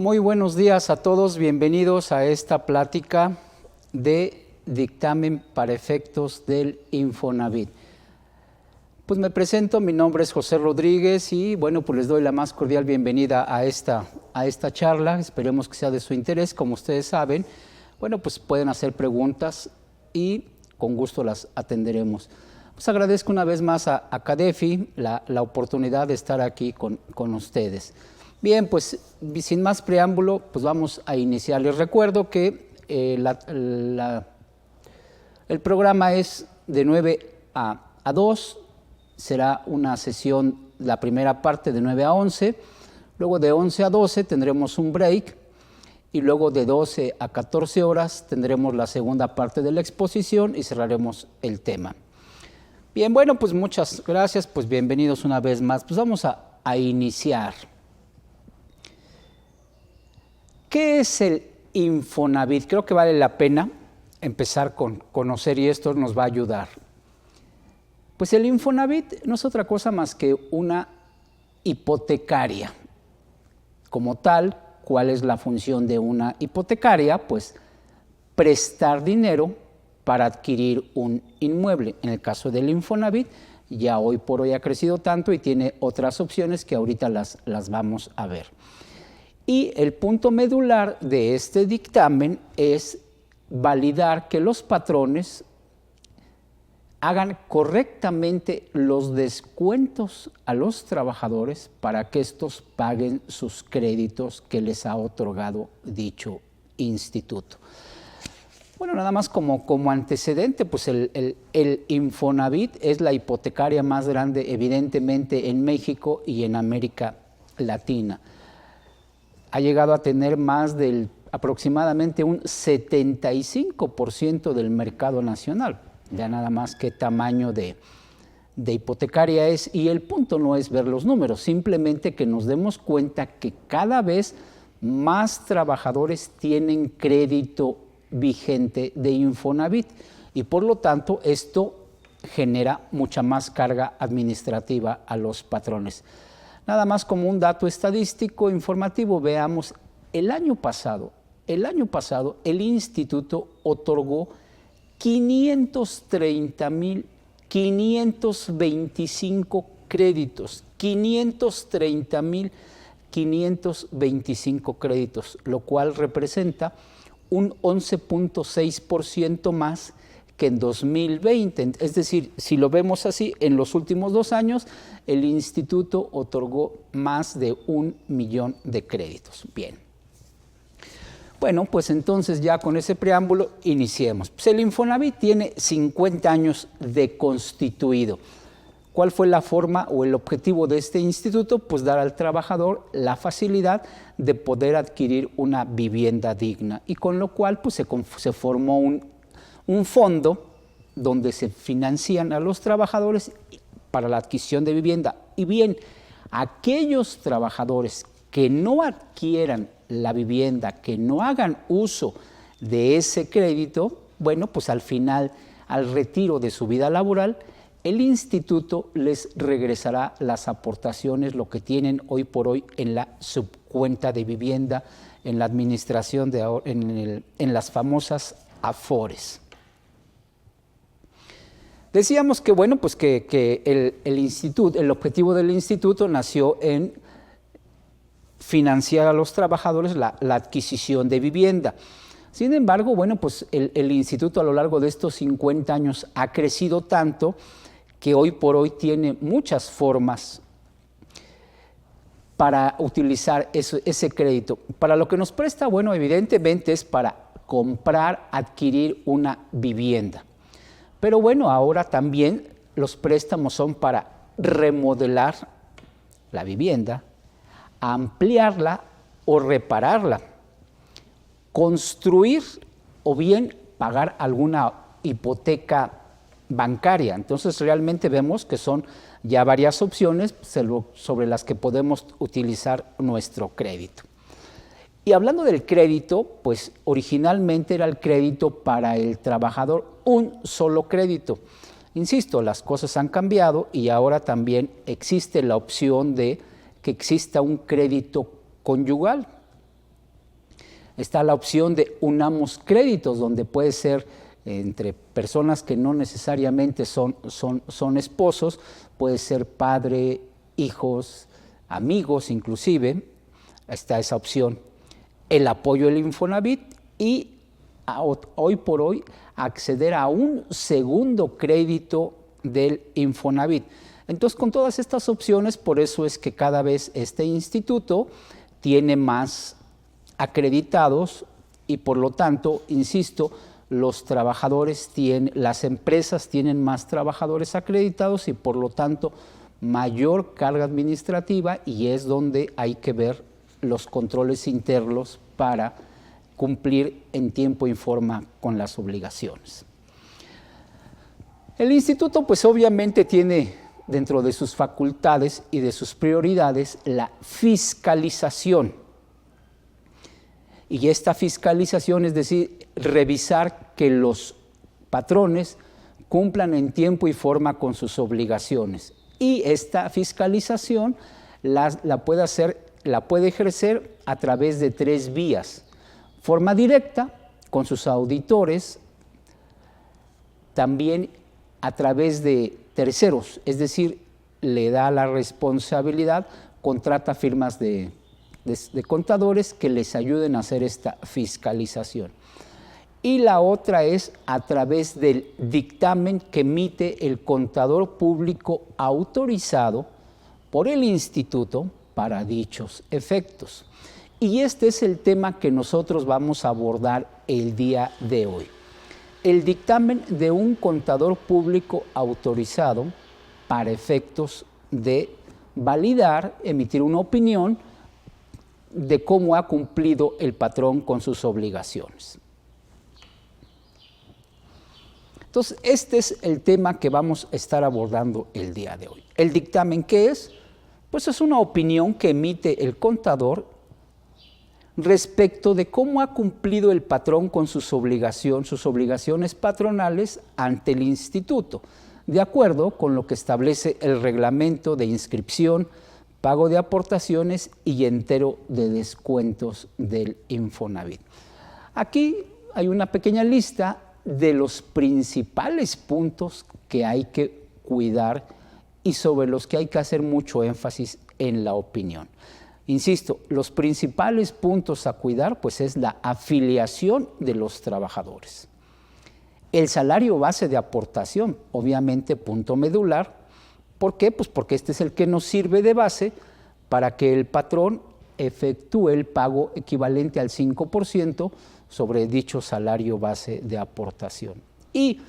Muy buenos días a todos, bienvenidos a esta plática de dictamen para efectos del Infonavit. Pues me presento, mi nombre es José Rodríguez y bueno, pues les doy la más cordial bienvenida a esta charla. Esperemos que sea de su interés. Como ustedes saben, bueno, pues pueden hacer preguntas y con gusto las atenderemos. Pues agradezco una vez más a CADEFI la oportunidad de estar aquí con ustedes. Bien, pues sin más preámbulo, pues vamos a iniciar. Les recuerdo que el programa es de 9 a 2, será una sesión, la primera parte de 9 a 11, luego de 11 a 12 tendremos un break y luego de 12 a 14 horas tendremos la segunda parte de la exposición y cerraremos el tema. Bien, bueno, pues muchas gracias, pues bienvenidos una vez más. Pues vamos a iniciar. ¿Qué es el Infonavit? Creo que vale la pena empezar con conocer y esto nos va a ayudar. Pues el Infonavit no es otra cosa más que una hipotecaria. Como tal, ¿cuál es la función de una hipotecaria? Pues prestar dinero para adquirir un inmueble. En el caso del Infonavit, ya hoy por hoy ha crecido tanto y tiene otras opciones que ahorita las vamos a ver. Y el punto medular de este dictamen es validar que los patrones hagan correctamente los descuentos a los trabajadores para que estos paguen sus créditos que les ha otorgado dicho instituto. Bueno, nada más como antecedente, pues el Infonavit es la hipotecaria más grande evidentemente en México y en América Latina. Ha llegado a tener más del aproximadamente un 75% del mercado nacional. Ya nada más qué tamaño de hipotecaria es. Y el punto no es ver los números, simplemente que nos demos cuenta que cada vez más trabajadores tienen crédito vigente de Infonavit y por lo tanto esto genera mucha más carga administrativa a los patrones. Nada más como un dato estadístico informativo, veamos, el año pasado el instituto otorgó 530,525 créditos, 530,525 créditos, lo cual representa un 11.6% más que en 2020. Es decir, si lo vemos así, en los últimos 2 años, el instituto otorgó más de 1 millón de créditos. Bien. Bueno, pues entonces ya con ese preámbulo iniciemos. Pues el Infonavit tiene 50 años de constituido. ¿Cuál fue la forma o el objetivo de este instituto? Pues dar al trabajador la facilidad de poder adquirir una vivienda digna y con lo cual pues se formó un fondo donde se financian a los trabajadores para la adquisición de vivienda. Y bien, aquellos trabajadores que no adquieran la vivienda, que no hagan uso de ese crédito, bueno, pues al final, al retiro de su vida laboral, el instituto les regresará las aportaciones, lo que tienen hoy por hoy en la subcuenta de vivienda, en la administración, en las famosas AFORES. Decíamos que, bueno, pues que el objetivo del instituto nació en financiar a los trabajadores la adquisición de vivienda. Sin embargo, bueno, pues el instituto a lo largo de estos 50 años ha crecido tanto que hoy por hoy tiene muchas formas para utilizar ese crédito. Para lo que nos presta, bueno, evidentemente es para comprar, adquirir una vivienda. Pero bueno, ahora también los préstamos son para remodelar la vivienda, ampliarla o repararla, construir o bien pagar alguna hipoteca bancaria. Entonces realmente vemos que son ya varias opciones sobre las que podemos utilizar nuestro crédito. Y hablando del crédito, pues originalmente era el crédito para el trabajador, un solo crédito. Insisto, las cosas han cambiado y ahora también existe la opción de que exista un crédito conyugal. Está la opción de unamos créditos, donde puede ser entre personas que no necesariamente son esposos, puede ser padre, hijos, amigos inclusive, está esa opción. El apoyo del Infonavit y hoy por hoy acceder a un segundo crédito del Infonavit. Entonces, con todas estas opciones, por eso es que cada vez este instituto tiene más acreditados y por lo tanto, insisto, los trabajadores las empresas tienen más trabajadores acreditados y por lo tanto mayor carga administrativa, y es donde hay que ver los controles internos para cumplir en tiempo y forma con las obligaciones. El instituto pues obviamente tiene dentro de sus facultades y de sus prioridades la fiscalización. Y esta fiscalización, es decir, revisar que los patrones cumplan en tiempo y forma con sus obligaciones. Y esta fiscalización la puede ejercer a través de 3 vías. Forma directa, con sus auditores, también a través de terceros, es decir, le da la responsabilidad, contrata firmas de contadores que les ayuden a hacer esta fiscalización. Y la otra es a través del dictamen que emite el contador público autorizado por el instituto para dichos efectos. Y este es el tema que nosotros vamos a abordar el día de hoy. El dictamen de un contador público autorizado para efectos de validar, emitir una opinión de cómo ha cumplido el patrón con sus obligaciones. Entonces, este es el tema que vamos a estar abordando el día de hoy. ¿El dictamen qué es? Pues es una opinión que emite el contador respecto de cómo ha cumplido el patrón con sus obligaciones patronales ante el instituto, de acuerdo con lo que establece el reglamento de inscripción, pago de aportaciones y entero de descuentos del Infonavit. Aquí hay una pequeña lista de los principales puntos que hay que cuidar y sobre los que hay que hacer mucho énfasis en la opinión. Insisto, los principales puntos a cuidar pues es la afiliación de los trabajadores. El salario base de aportación, obviamente punto medular. ¿Por qué? Pues porque este es el que nos sirve de base para que el patrón efectúe el pago equivalente al 5% sobre dicho salario base de aportación. Y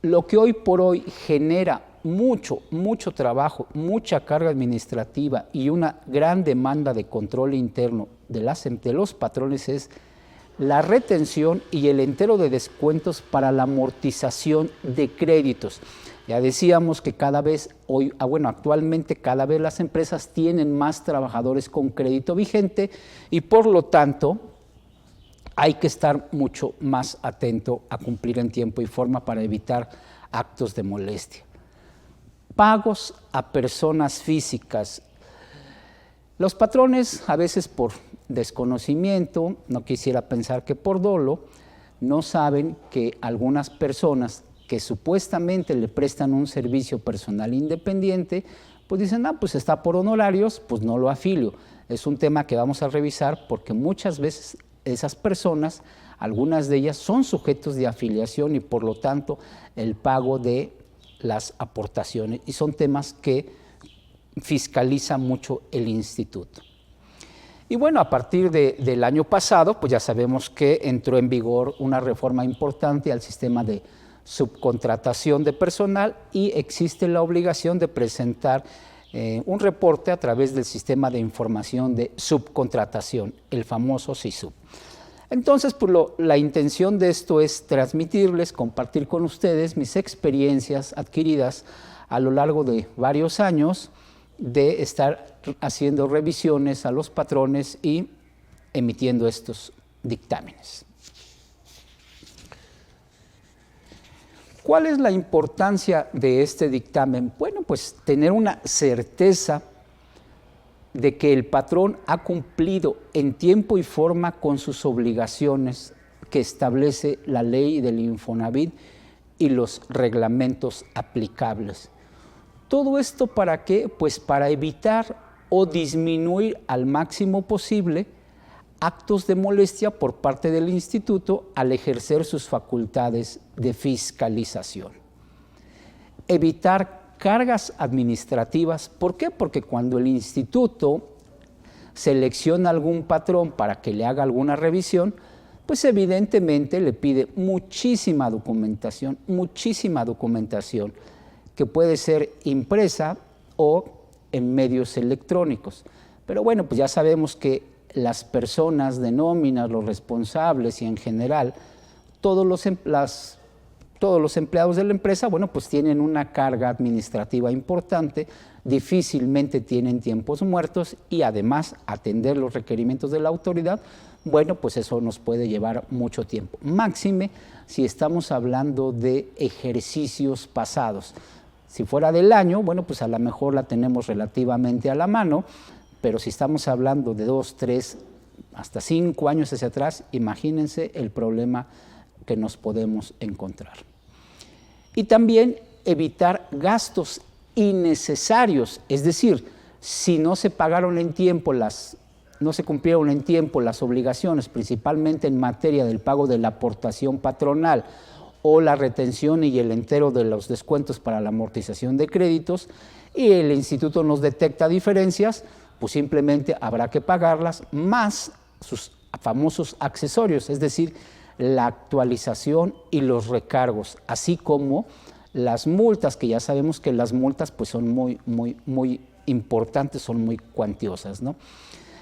lo que hoy por hoy genera mucho trabajo, mucha carga administrativa y una gran demanda de control interno de los patrones es la retención y el entero de descuentos para la amortización de créditos. Ya decíamos que actualmente cada vez las empresas tienen más trabajadores con crédito vigente y por lo tanto hay que estar mucho más atento a cumplir en tiempo y forma para evitar actos de molestia. Pagos a personas físicas. Los patrones, a veces por desconocimiento, no quisiera pensar que por dolo, no saben que algunas personas que supuestamente le prestan un servicio personal independiente, pues dicen, pues está por honorarios, pues no lo afilio. Es un tema que vamos a revisar porque muchas veces esas personas, algunas de ellas son sujetos de afiliación y por lo tanto el pago de las aportaciones, y son temas que fiscaliza mucho el instituto. Y bueno, a partir del año pasado, pues ya sabemos que entró en vigor una reforma importante al sistema de subcontratación de personal y existe la obligación de presentar un reporte a través del sistema de información de subcontratación, el famoso SISUB. Entonces, pues la intención de esto es transmitirles, compartir con ustedes mis experiencias adquiridas a lo largo de varios años de estar haciendo revisiones a los patrones y emitiendo estos dictámenes. ¿Cuál es la importancia de este dictamen? Bueno, pues tener una certeza de que el patrón ha cumplido en tiempo y forma con sus obligaciones que establece la ley del Infonavit y los reglamentos aplicables. ¿Todo esto para qué? Pues para evitar o disminuir al máximo posible actos de molestia por parte del instituto al ejercer sus facultades de fiscalización. Evitar cargas administrativas. ¿Por qué? Porque cuando el instituto selecciona algún patrón para que le haga alguna revisión, pues evidentemente le pide muchísima documentación que puede ser impresa o en medios electrónicos. Pero bueno, pues ya sabemos que las personas de nómina, los responsables y en general todos los empleados de la empresa, bueno, pues tienen una carga administrativa importante, difícilmente tienen tiempos muertos y además atender los requerimientos de la autoridad, bueno, pues eso nos puede llevar mucho tiempo. Máxime si estamos hablando de ejercicios pasados. Si fuera del año, bueno, pues a lo mejor la tenemos relativamente a la mano, pero si estamos hablando de 2, 3, hasta 5 años hacia atrás, imagínense el problema que nos podemos encontrar. Y también evitar gastos innecesarios, es decir, si no se pagaron en tiempo no se cumplieron en tiempo las obligaciones, principalmente en materia del pago de la aportación patronal o la retención y el entero de los descuentos para la amortización de créditos, y el instituto nos detecta diferencias, pues simplemente habrá que pagarlas más sus famosos accesorios, es decir, la actualización y los recargos, así como las multas, que ya sabemos que las multas pues son muy importantes, son muy cuantiosas, ¿no?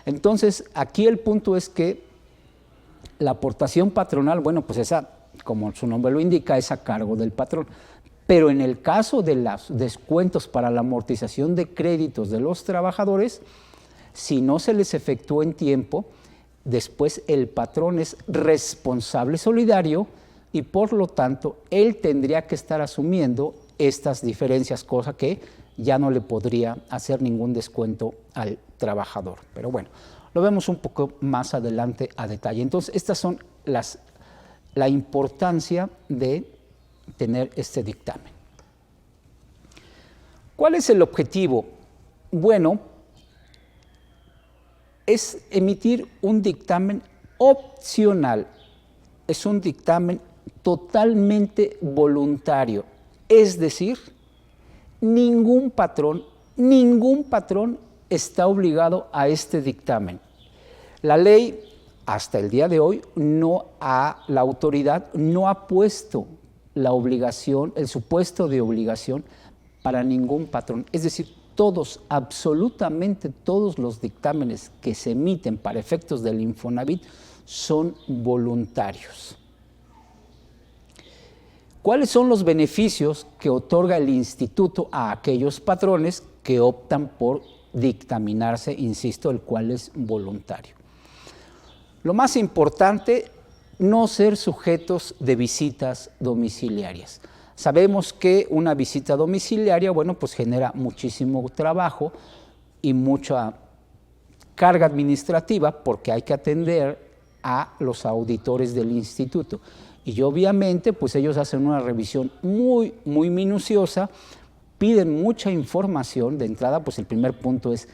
Entonces, aquí el punto es que la aportación patronal, bueno, pues esa, como su nombre lo indica, es a cargo del patrón. Pero en el caso de los descuentos para la amortización de créditos de los trabajadores, si no se les efectuó en tiempo, después el patrón es responsable solidario y por lo tanto él tendría que estar asumiendo estas diferencias, cosa que ya no le podría hacer ningún descuento al trabajador. Pero bueno, lo vemos un poco más adelante a detalle. Entonces, estas son la importancia de tener este dictamen. ¿Cuál es el objetivo? Bueno, es emitir un dictamen opcional, es un dictamen totalmente voluntario, es decir, ningún patrón está obligado a este dictamen. La ley, hasta el día de hoy, la autoridad no ha puesto la obligación, el supuesto de obligación para ningún patrón. Es decir, absolutamente todos los dictámenes que se emiten para efectos del Infonavit son voluntarios. ¿Cuáles son los beneficios que otorga el instituto a aquellos patrones que optan por dictaminarse, insisto, el cual es voluntario? Lo más importante, no ser sujetos de visitas domiciliarias. Sabemos que una visita domiciliaria, bueno, pues genera muchísimo trabajo y mucha carga administrativa porque hay que atender a los auditores del instituto. Y obviamente, pues ellos hacen una revisión muy minuciosa, piden mucha información. De entrada, pues el primer punto es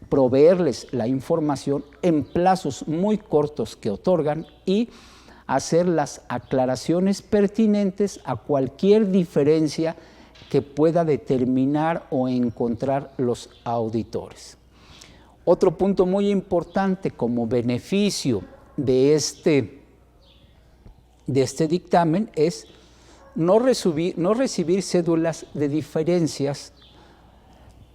proveerles la información en plazos muy cortos que otorgan y hacer las aclaraciones pertinentes a cualquier diferencia que pueda determinar o encontrar los auditores. Otro punto muy importante como beneficio de este dictamen es no recibir cédulas de diferencias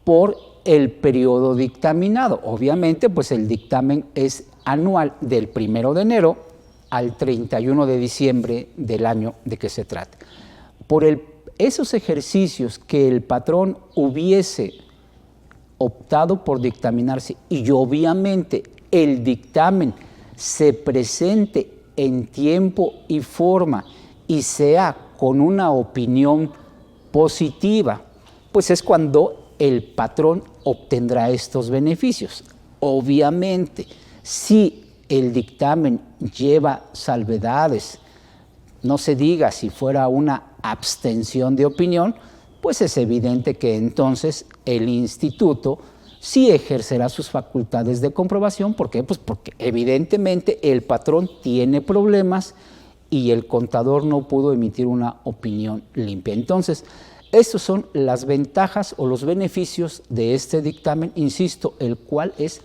por el periodo dictaminado. Obviamente, pues el dictamen es anual del 1 de enero al 31 de diciembre del año de que se trata. Por esos ejercicios que el patrón hubiese optado por dictaminarse y obviamente el dictamen se presente en tiempo y forma y sea con una opinión positiva, pues es cuando el patrón obtendrá estos beneficios. Obviamente, si el dictamen lleva salvedades, no se diga si fuera una abstención de opinión, pues es evidente que entonces el instituto sí ejercerá sus facultades de comprobación. ¿Por qué? Pues porque evidentemente el patrón tiene problemas y el contador no pudo emitir una opinión limpia. Entonces, estas son las ventajas o los beneficios de este dictamen, insisto, el cual es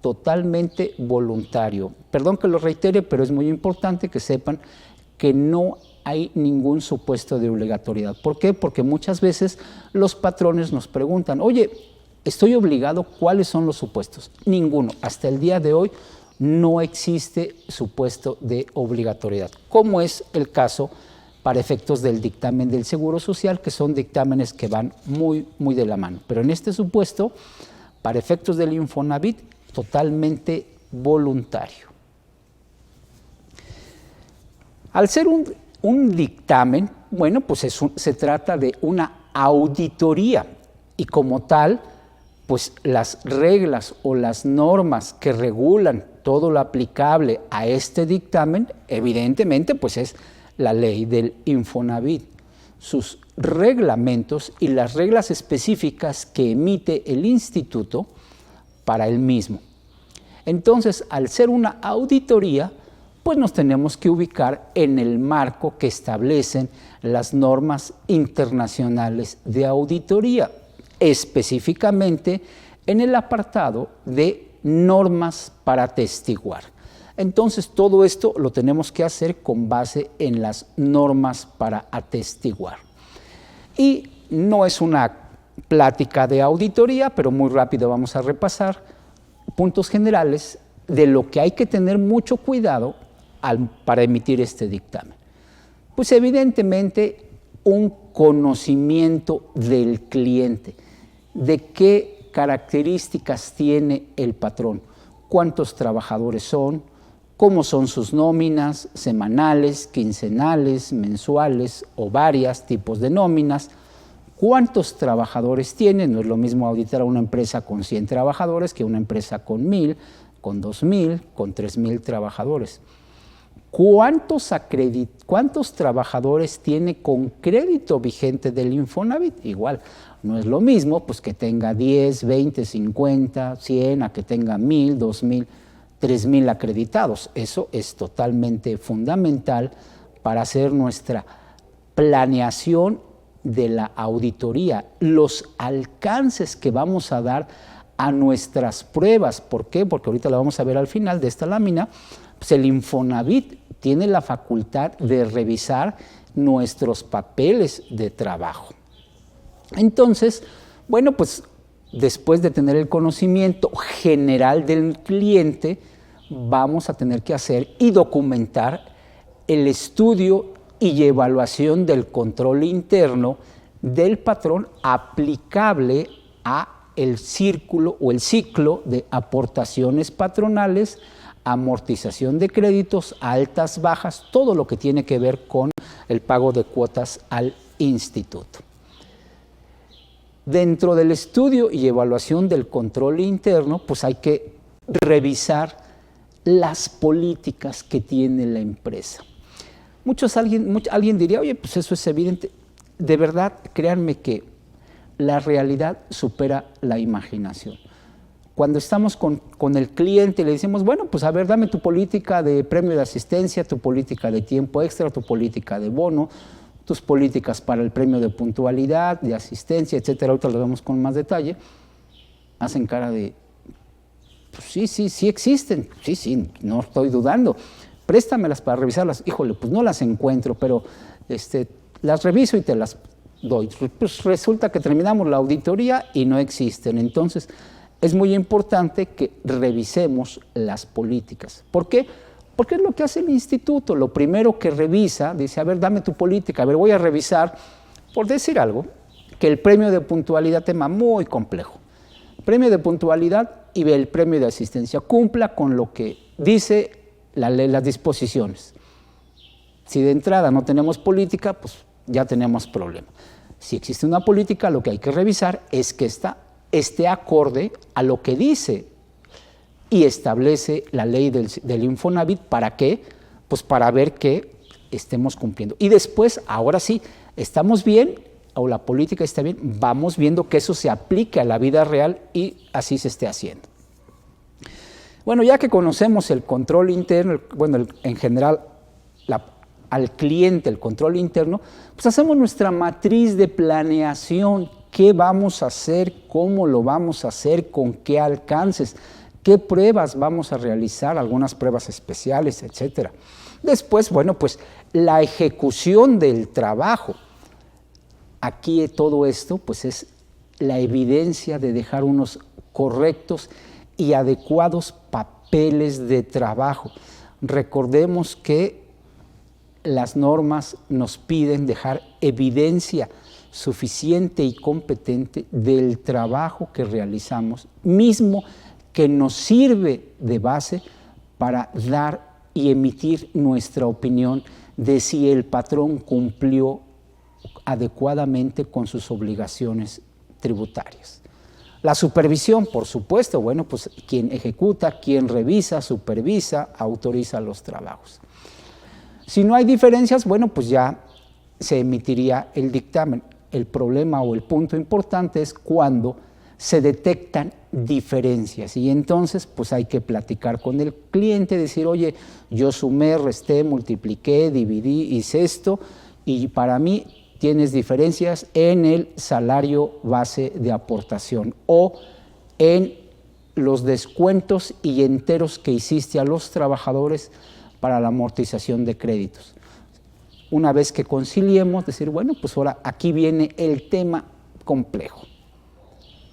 totalmente voluntario. Perdón que lo reitere, pero es muy importante que sepan que no hay ningún supuesto de obligatoriedad. ¿Por qué? Porque muchas veces los patrones nos preguntan, oye, ¿estoy obligado? ¿Cuáles son los supuestos? Ninguno. Hasta el día de hoy no existe supuesto de obligatoriedad, como es el caso para efectos del dictamen del Seguro Social, que son dictámenes que van muy de la mano. Pero en este supuesto, para efectos del Infonavit, totalmente voluntario. Al ser un dictamen, bueno, pues se trata de una auditoría y como tal, pues las reglas o las normas que regulan todo lo aplicable a este dictamen, evidentemente, pues es la ley del Infonavit, sus reglamentos y las reglas específicas que emite el instituto para el mismo. Entonces, al ser una auditoría, pues nos tenemos que ubicar en el marco que establecen las normas internacionales de auditoría, específicamente en el apartado de normas para atestiguar. Entonces, todo esto lo tenemos que hacer con base en las normas para atestiguar. Y no es una plática de auditoría, pero muy rápido vamos a repasar puntos generales de lo que hay que tener mucho cuidado para emitir este dictamen. Pues evidentemente un conocimiento del cliente, de qué características tiene el patrón, cuántos trabajadores son, cómo son sus nóminas semanales, quincenales, mensuales o varios tipos de nóminas, cuántos trabajadores tiene. No es lo mismo auditar a una empresa con 100 trabajadores que una empresa con 1000, con 2000, con 3000 trabajadores. ¿Cuántos trabajadores tiene con crédito vigente del Infonavit? Igual, no es lo mismo pues que tenga 10, 20, 50, 100, a que tenga 1000, 2000, 3000 acreditados. Eso es totalmente fundamental para hacer nuestra planeación de la auditoría, los alcances que vamos a dar a nuestras pruebas. ¿Por qué? Porque ahorita la vamos a ver al final de esta lámina. Pues el Infonavit tiene la facultad de revisar nuestros papeles de trabajo. Entonces, bueno, pues después de tener el conocimiento general del cliente, vamos a tener que hacer y documentar el estudio y evaluación del control interno del patrón aplicable a el círculo o el ciclo de aportaciones patronales, amortización de créditos, altas, bajas, todo lo que tiene que ver con el pago de cuotas al instituto. Dentro del estudio y evaluación del control interno, pues hay que revisar las políticas que tiene la empresa. Alguien diría, oye, pues eso es evidente. De verdad, créanme que la realidad supera la imaginación. Cuando estamos con el cliente y le decimos, bueno, pues a ver, dame tu política de premio de asistencia, tu política de tiempo extra, tu política de bono, tus políticas para el premio de puntualidad, de asistencia, etcétera. Ahorita lo vemos con más detalle. Hacen cara de, pues sí existen. Sí, no estoy dudando. Préstamelas para revisarlas. Híjole, pues no las encuentro, pero las reviso y te las doy. Pues resulta que terminamos la auditoría y no existen. Entonces, es muy importante que revisemos las políticas. ¿Por qué? Porque es lo que hace el instituto. Lo primero que revisa, dice, a ver, dame tu política, a ver, voy a revisar, por decir algo, que el premio de puntualidad, tema muy complejo. Premio de puntualidad y el premio de asistencia cumpla con lo que dice la ley, las disposiciones. Si de entrada no tenemos política, pues ya tenemos problema. Si existe una política, lo que hay que revisar es que esté acorde a lo que dice y establece la ley del Infonavit. ¿Para qué? Pues para ver que estemos cumpliendo. Y después, ahora sí, estamos bien, o la política está bien, vamos viendo que eso se aplique a la vida real y así se esté haciendo. Bueno, ya que conocemos el control interno, bueno, en general al cliente, el control interno, pues hacemos nuestra matriz de planeación. ¿Qué vamos a hacer? ¿Cómo lo vamos a hacer? ¿Con qué alcances? ¿Qué pruebas vamos a realizar? Algunas pruebas especiales, etcétera. Después, bueno, pues la ejecución del trabajo. Aquí todo esto, pues es la evidencia de dejar unos correctos y adecuados papeles de trabajo. Recordemos que las normas nos piden dejar evidencia suficiente y competente del trabajo que realizamos, mismo que nos sirve de base para dar y emitir nuestra opinión de si el patrón cumplió adecuadamente con sus obligaciones tributarias. La supervisión, por supuesto, bueno, pues quien ejecuta, quien revisa, supervisa, autoriza los trabajos. Si no hay diferencias, bueno, pues ya se emitiría el dictamen. El problema o el punto importante es cuando se detectan diferencias y entonces pues hay que platicar con el cliente, decir, oye, yo sumé, resté, multipliqué, dividí, hice esto y para mí tienes diferencias en el salario base de aportación o en los descuentos y enteros que hiciste a los trabajadores para la amortización de créditos. Una vez que conciliemos, decir, bueno, pues ahora aquí viene el tema complejo,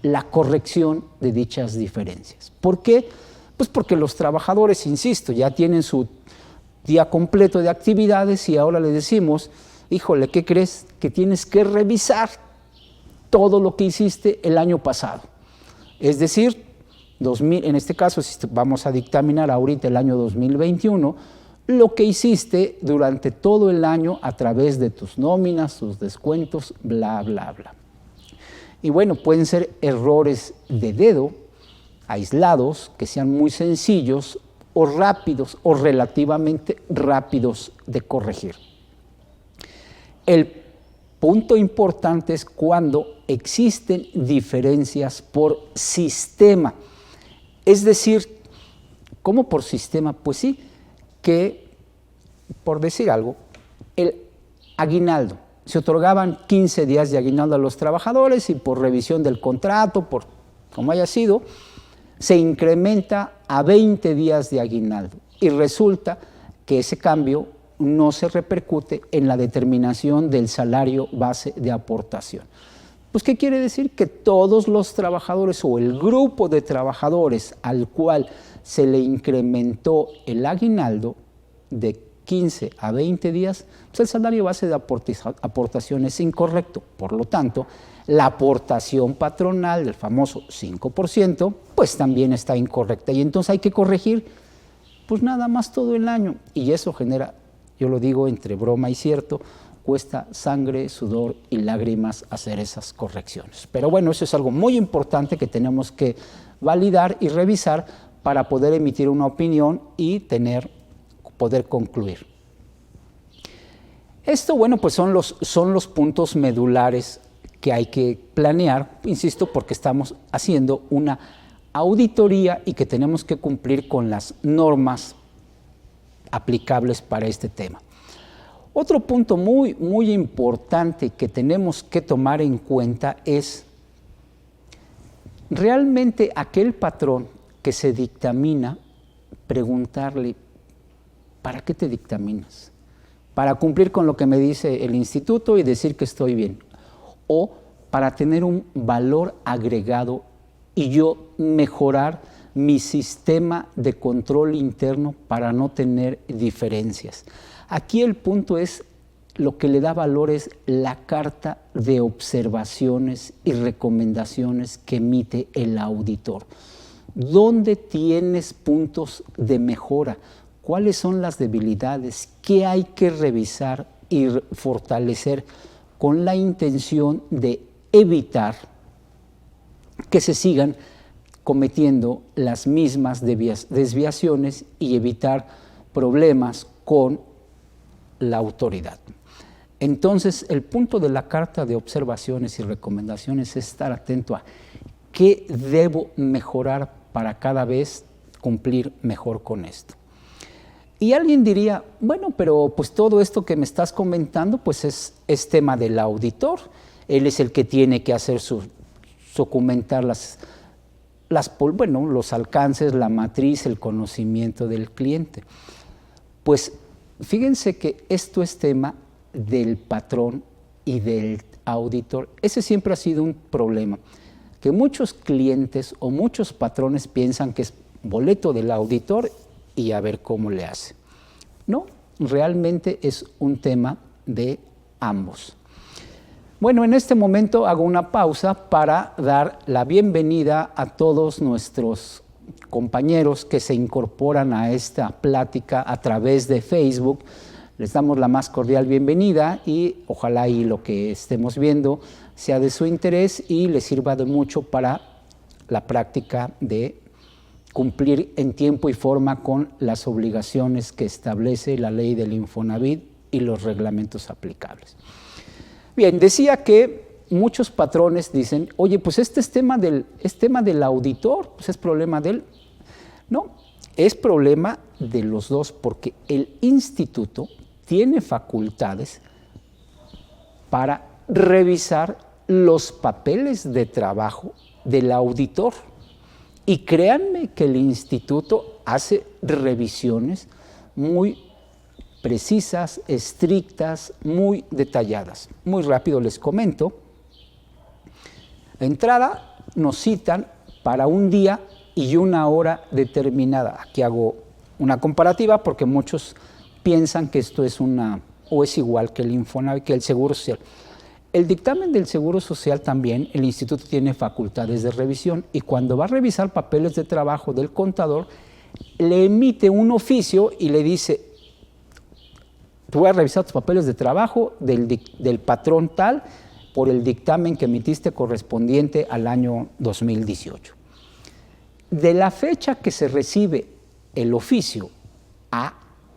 la corrección de dichas diferencias. ¿Por qué? Pues porque los trabajadores, insisto, ya tienen su día completo de actividades y ahora le decimos, híjole, ¿qué crees? Que tienes que revisar todo lo que hiciste el año pasado. Es decir, en este caso, si vamos a dictaminar ahorita el año 2021, lo que hiciste durante todo el año a través de tus nóminas, tus descuentos, bla, bla, bla. Y bueno, pueden ser errores de dedo, aislados, que sean muy sencillos o rápidos o relativamente rápidos de corregir. El punto importante es cuando existen diferencias por sistema. Es decir, ¿cómo por sistema? Pues sí, que, por decir algo, el aguinaldo, se otorgaban 15 días de aguinaldo a los trabajadores y por revisión del contrato, por como haya sido, se incrementa a 20 días de aguinaldo y resulta que ese cambio no se repercute en la determinación del salario base de aportación. Pues, ¿qué quiere decir? Que todos los trabajadores o el grupo de trabajadores al cual se le incrementó el aguinaldo de 15 a 20 días, pues el salario base de aportación es incorrecto. Por lo tanto, la aportación patronal del famoso 5%, pues también está incorrecta. Y entonces hay que corregir, pues nada más todo el año. Y eso genera, yo lo digo entre broma y cierto, cuesta sangre, sudor y lágrimas hacer esas correcciones. Pero bueno, eso es algo muy importante que tenemos que validar y revisar para poder emitir una opinión y poder concluir. Esto, bueno, pues son los puntos medulares que hay que planear, insisto, porque estamos haciendo una auditoría y que tenemos que cumplir con las normas aplicables para este tema. Otro punto muy, muy importante que tenemos que tomar en cuenta es realmente aquel patrón que se dictamina, preguntarle, ¿para qué te dictaminas? ¿Para cumplir con lo que me dice el instituto y decir que estoy bien? ¿O para tener un valor agregado y yo mejorar mi sistema de control interno para no tener diferencias? Aquí el punto es, lo que le da valor es la carta de observaciones y recomendaciones que emite el auditor. ¿Dónde tienes puntos de mejora? ¿Cuáles son las debilidades? ¿Qué hay que revisar y fortalecer con la intención de evitar que se sigan cometiendo las mismas desviaciones y evitar problemas con la autoridad. Entonces, el punto de la carta de observaciones y recomendaciones es estar atento a qué debo mejorar para cada vez cumplir mejor con esto. Y alguien diría, bueno, pero pues todo esto que me estás comentando pues es tema del auditor. Él es el que tiene que hacer documentar los alcances, la matriz, el conocimiento del cliente. Pues fíjense que esto es tema del patrón y del auditor. Ese siempre ha sido un problema, que muchos clientes o muchos patrones piensan que es boleto del auditor y a ver cómo le hace. No, realmente es un tema de ambos. Bueno, en este momento hago una pausa para dar la bienvenida a todos nuestros compañeros que se incorporan a esta plática a través de Facebook. Les damos la más cordial bienvenida y ojalá y lo que estemos viendo sea de su interés y les sirva de mucho para la práctica de cumplir en tiempo y forma con las obligaciones que establece la ley del Infonavit y los reglamentos aplicables. Bien, decía que muchos patrones dicen, oye, pues este es tema del auditor, pues es problema de él. No, es problema de los dos porque el instituto tiene facultades para revisar los papeles de trabajo del auditor. Y créanme que el instituto hace revisiones muy precisas, estrictas, muy detalladas. Muy rápido les comento. De entrada nos citan para un día y una hora determinada. Aquí hago una comparativa porque muchos piensan que esto es es igual que el Infonavit, que el Seguro Social. El dictamen del Seguro Social también, el instituto tiene facultades de revisión y cuando va a revisar papeles de trabajo del contador, le emite un oficio y le dice, tú vas a revisar tus papeles de trabajo del patrón tal por el dictamen que emitiste correspondiente al año 2018. De la fecha que se recibe el oficio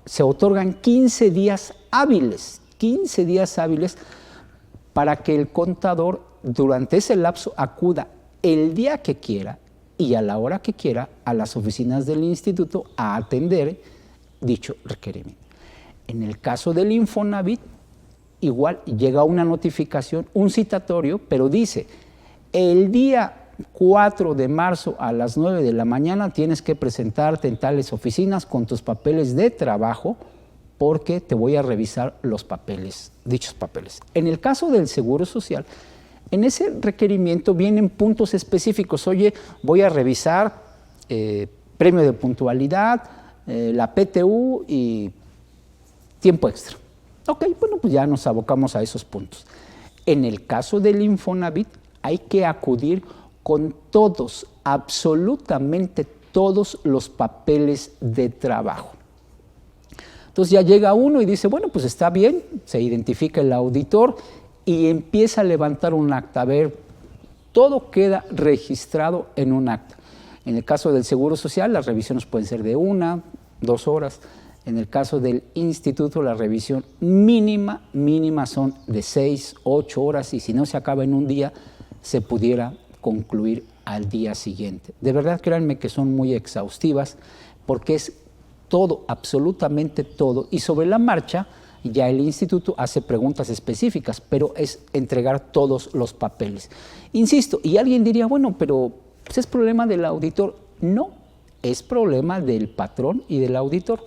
se otorgan 15 días hábiles para que el contador durante ese lapso acuda el día que quiera y a la hora que quiera a las oficinas del instituto a atender dicho requerimiento. En el caso del Infonavit, igual llega una notificación, un citatorio, pero dice, el día 4 de marzo a las 9 de la mañana tienes que presentarte en tales oficinas con tus papeles de trabajo porque te voy a revisar los papeles, dichos papeles. En el caso del Seguro Social, en ese requerimiento vienen puntos específicos. Oye, voy a revisar premio de puntualidad, la PTU y tiempo extra. Ok, bueno, pues ya nos abocamos a esos puntos. En el caso del Infonavit, hay que acudir con todos, absolutamente todos los papeles de trabajo. Entonces ya llega uno y dice, bueno, pues está bien, se identifica el auditor y empieza a levantar un acta. A ver, todo queda registrado en un acta. En el caso del Seguro Social, las revisiones pueden ser de 1, 2 horas. En el caso del instituto, la revisión mínima son de 6, 8 horas y si no se acaba en un día, se pudiera concluir al día siguiente. De verdad, créanme que son muy exhaustivas porque es todo, absolutamente todo, y sobre la marcha ya el instituto hace preguntas específicas, pero es entregar todos los papeles. Insisto, y alguien diría, bueno, pero pues es problema del auditor. No, es problema del patrón y del auditor,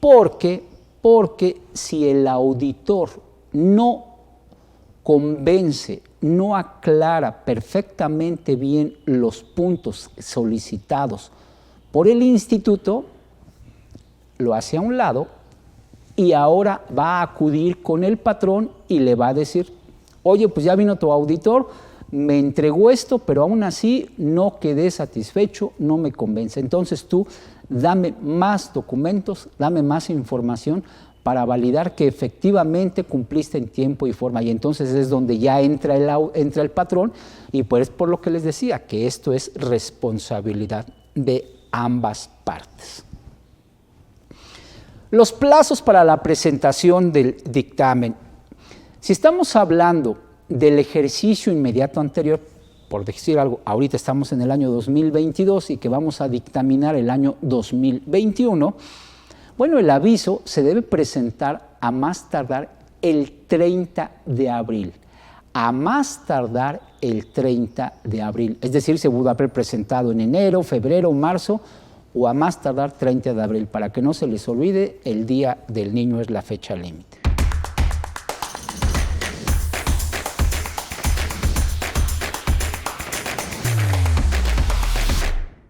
porque si el auditor no convence, no aclara perfectamente bien los puntos solicitados por el instituto, lo hace a un lado y ahora va a acudir con el patrón y le va a decir, oye, pues ya vino tu auditor, me entregó esto, pero aún así no quedé satisfecho, no me convence. Entonces tú dame más documentos, dame más información para validar que efectivamente cumpliste en tiempo y forma. Y entonces es donde ya entra el patrón, y pues por lo que les decía, que esto es responsabilidad de ambas partes. Los plazos para la presentación del dictamen. Si estamos hablando del ejercicio inmediato anterior, por decir algo, ahorita estamos en el año 2022 y que vamos a dictaminar el año 2021, bueno, el aviso se debe presentar a más tardar el 30 de abril. A más tardar el 30 de abril. Es decir, se pudo haber presentado en enero, febrero, marzo, o a más tardar 30 de abril. Para que no se les olvide, el Día del Niño es la fecha límite.